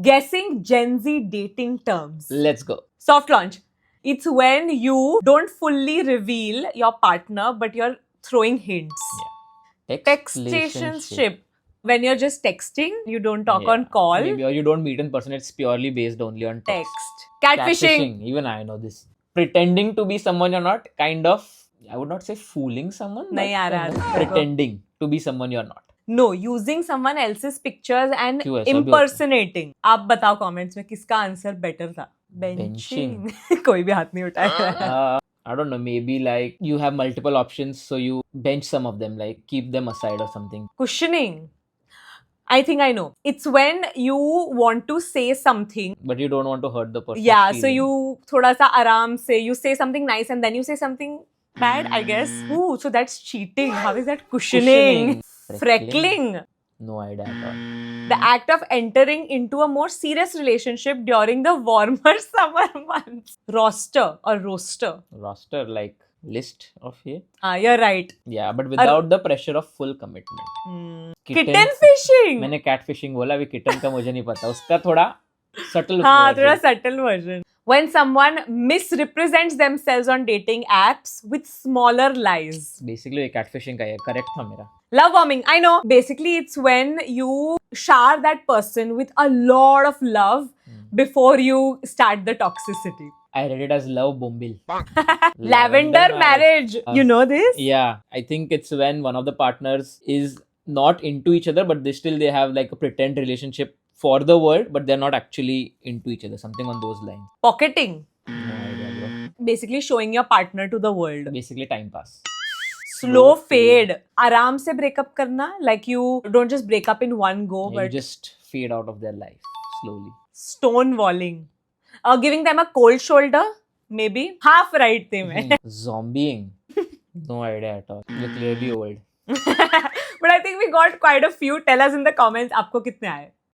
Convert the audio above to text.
Guessing Gen Z dating terms. Let's go. Soft launch. It's when you don't fully reveal your partner, but you're throwing hints. Textationship. When you're just texting, you don't talk on call. Maybe, or you don't meet in person. It's purely based only on text. Catfishing. Even I know this. Pretending to be someone you're not. Kind of. I would not say fooling someone. Nahi aa raha hai. Pretending to be someone you're not. No, using someone else's pictures and क्यों ऐसा भी impersonating. आप बताओ comments में किसका answer better था? Benching. कोई भी हाथ नहीं उठाया. I don't know, maybe like you have multiple options, so you bench some of them, like keep them aside or something. Cushioning. I think I know. It's when you want to say something. But you don't want to hurt the person. Yeah, so you thoda sa आराम से, you say something nice and then you say something bad, I guess. Ooh, so that's cheating. How is that cushioning? Freckling. No idea at all. The act of entering into a more serious relationship during the warmer summer months. Roster or roster. Roster, like list of it. You're right. Yeah, but without the pressure of full commitment. Kitten fishing. मैंने cat fishing बोला, अभी kitten का मुझे नहीं पता. उसका थोड़ा subtle. हाँ, थोड़ा subtle version. When someone misrepresents themselves on dating apps with smaller lies. Basically, ये catfishing का है. Correct था मेरा. Love bombing, I know. Basically, it's when you shower that person with a lot of love before you start the toxicity. I read it as love bombil. Lavender marriage. You know this? Yeah, I think it's when one of the partners is not into each other, but they have like a pretend relationship for the world, but they're not actually into each other. Something on those lines. Pocketing. No idea, bro. Basically showing your partner to the world. Basically time pass. Slow fade. आराम से breakup करना. Like you don't just break up in one go, Yeah, but you just fade out of their life slowly. Stonewalling. Giving them a cold shoulder. Maybe. Half right थे मैं. Zombieing. No idea at all. You're clearly old. But I think we got quite a few. Tell us in the comments आपको कितने आए.